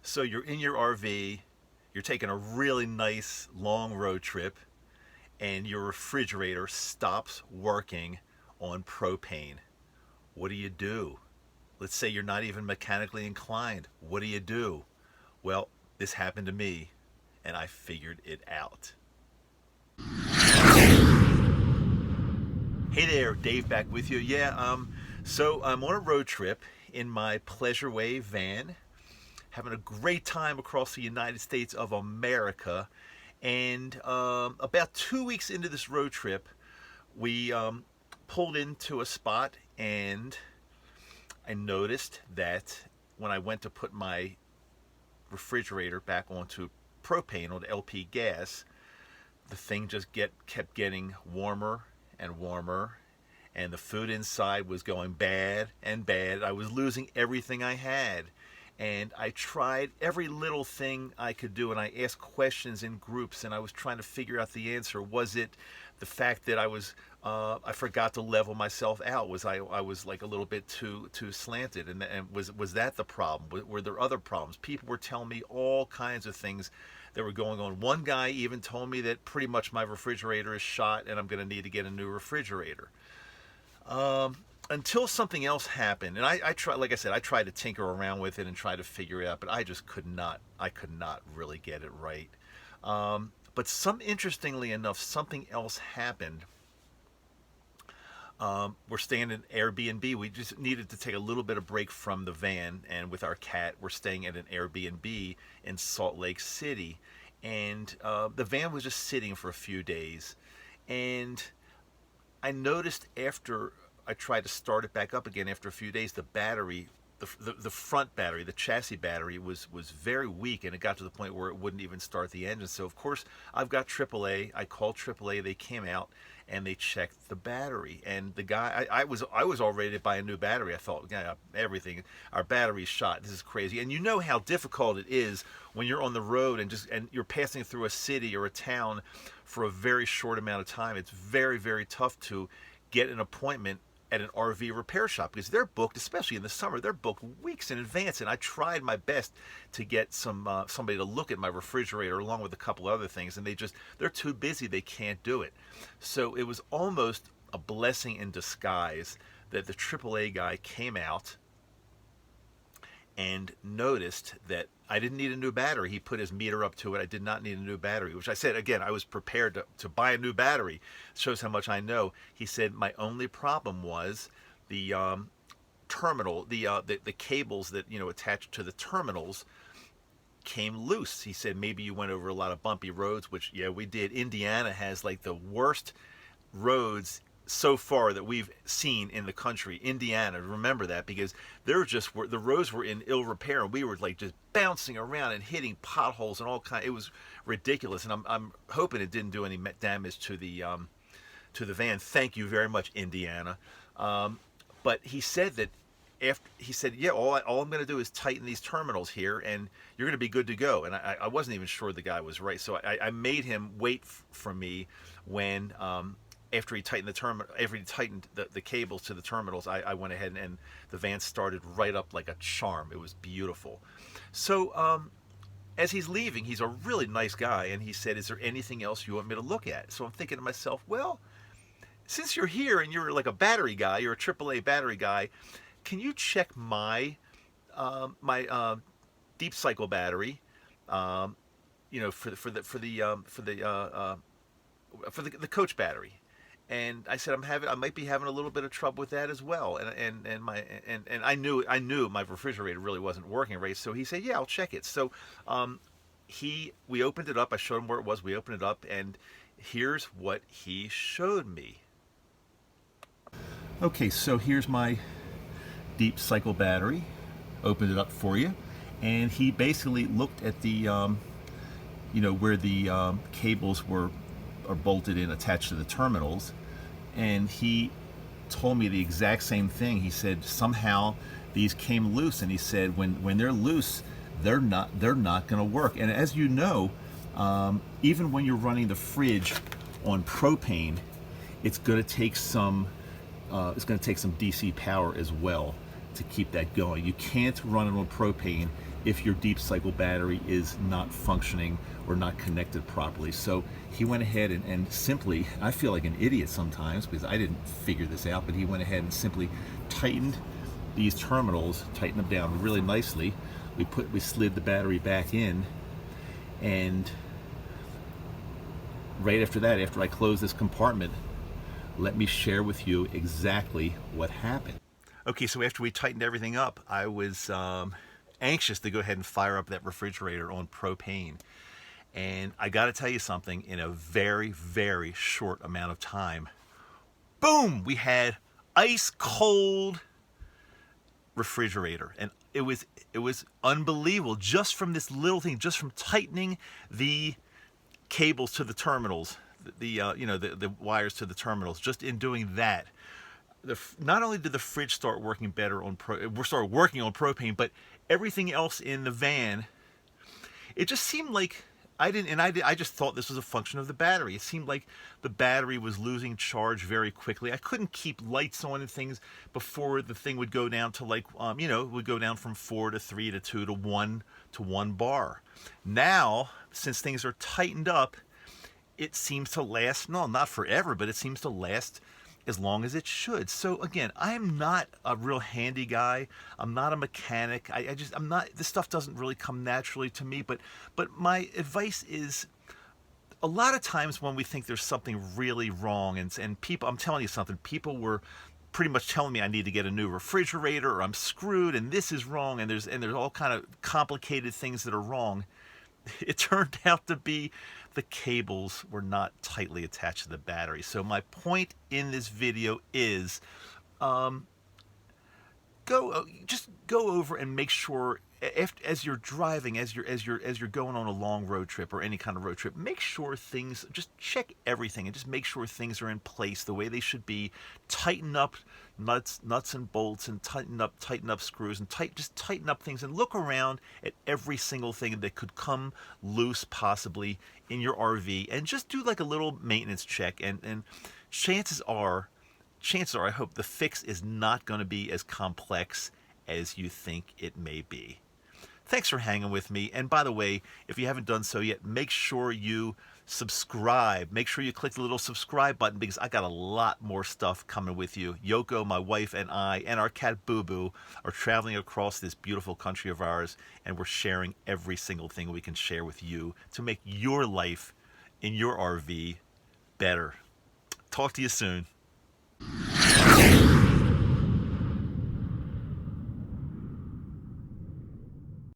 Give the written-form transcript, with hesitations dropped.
So you're in your RV, you're taking a really nice long road trip, and your refrigerator stops working on propane. What do you do? Let's say you're not even mechanically inclined. What do you do? Well, this happened to me, and I figured it out. Hey there, Dave back with you. So I'm on a road trip in my Pleasure Wave van, having a great time across the United States of America. And about 2 weeks into this road trip, we pulled into a spot, and I noticed that when I went to put my refrigerator back onto propane, on LP gas, the thing just kept getting warmer and warmer, and the food inside was going bad and bad. I was losing everything I had. And I tried every little thing I could do, and I asked questions in groups, and I was trying to figure out the answer. Was it the fact that I forgot to level myself out? Was I was like a little bit too slanted, and was that the problem? Were there other problems? People were telling me all kinds of things that were going on. One guy even told me that pretty much my refrigerator is shot, and I'm going to need to get a new refrigerator. Until something else happened, and I tried, like I said, I tried to tinker around with it and try to figure it out, but I just could not really get it right. But interestingly enough, something else happened. We're staying in Airbnb. We just needed to take a little bit of break from the van, and with our cat, we're staying at an Airbnb in Salt Lake City, and the van was just sitting for a few days, and I noticed after I tried to start it back up again after a few days, the battery, the front battery, the chassis battery was very weak, and it got to the point where it wouldn't even start the engine. So of course I've got AAA. I called AAA. They came out and they checked the battery. And the guy, I was all ready to buy a new battery. I thought, yeah, everything, our battery's shot. This is crazy. And you know how difficult it is when you're on the road and you're passing through a city or a town for a very short amount of time. It's very, very tough to get an appointment at an RV repair shop, because they're booked, especially in the summer, they're booked weeks in advance. And I tried my best to get somebody to look at my refrigerator along with a couple other things, and they're too busy, they can't do it. So it was almost a blessing in disguise that the AAA guy came out and noticed that I didn't need a new battery. He put his meter up to it. I did not need a new battery, which I said, again, I was prepared to buy a new battery. Shows how much I know. He said my only problem was the terminal, the cables that, attached to the terminals came loose. He said maybe you went over a lot of bumpy roads, which, yeah, we did. Indiana has like the worst roads so far that we've seen in the country. Indiana, remember that, because the roads were in ill repair, and we were like just bouncing around and hitting potholes and all kind. It was ridiculous, and I'm hoping it didn't do any damage to the van. Thank you very much, Indiana. But he said that yeah, all I'm going to do is tighten these terminals here, and you're going to be good to go. And I wasn't even sure the guy was right, so I made him wait for me when. After he tightened the cables to the terminals, I went ahead and the van started right up like a charm. It was beautiful. So as he's leaving, he's a really nice guy, and he said, "Is there anything else you want me to look at?" So I'm thinking to myself, well, since you're here and you're like a battery guy, you're a AAA battery guy, can you check my deep cycle battery? For the coach battery. And I said, I might be having a little bit of trouble with that as well. And I knew my refrigerator really wasn't working right. So he said, yeah, I'll check it. So we opened it up. I showed him where it was. We opened it up, and here's what he showed me. Okay, so here's my deep cycle battery. Opened it up for you, and he basically looked at the where the cables are bolted in, attached to the terminals, and he told me the exact same thing. He said somehow these came loose, and he said when they're loose, they're not going to work. And as you know, even when you're running the fridge on propane, it's going to take some DC power as well to keep that going. You can't run it on propane if your deep cycle battery is not functioning or not connected properly. So he went ahead and simply, I feel like an idiot sometimes because I didn't figure this out, but he went ahead and simply tightened these terminals, tightened them down really nicely. We slid the battery back in, and right after that, after I closed this compartment, let me share with you exactly what happened. Okay, so after we tightened everything up, I was anxious to go ahead and fire up that refrigerator on propane. And I got to tell you something, in a very, very short amount of time, boom, we had ice cold refrigerator. And it was unbelievable, just from this little thing, just from tightening the cables to the terminals, the wires to the terminals. Just in doing that, not only did the fridge start working better on propane, but everything else in the van, it just seemed like I just thought this was a function of the battery. It seemed like the battery was losing charge very quickly. I couldn't keep lights on and things before the thing would go down to would go down from 4 to 3 to 2 to 1 bar. Now, since things are tightened up, it seems to last, no, not forever, but it seems to last as long as it should. So again, I'm not a real handy guy. I'm not a mechanic. I'm not, this stuff doesn't really come naturally to me, but my advice is, a lot of times when we think there's something really wrong, and people, I'm telling you something, people were pretty much telling me I need to get a new refrigerator or I'm screwed and this is wrong, and there's all kind of complicated things that are wrong. It turned out to be the cables were not tightly attached to the battery. So my point in this video is, just go over and make sure, as you're driving, as you're going on a long road trip or any kind of road trip, make sure things, just check everything and just make sure things are in place the way they should be. Tighten up nuts and bolts, and tighten up screws, and just tighten up things, and look around at every single thing that could come loose possibly in your RV, and just do like a little maintenance check, and chances are, I hope the fix is not going to be as complex as you think it may be. Thanks for hanging with me. And by the way, if you haven't done so yet, make sure you subscribe. Make sure you click the little subscribe button, because I got a lot more stuff coming with you. Yoko, my wife, and I, and our cat Boo Boo are traveling across this beautiful country of ours, and we're sharing every single thing we can share with you to make your life in your RV better. Talk to you soon.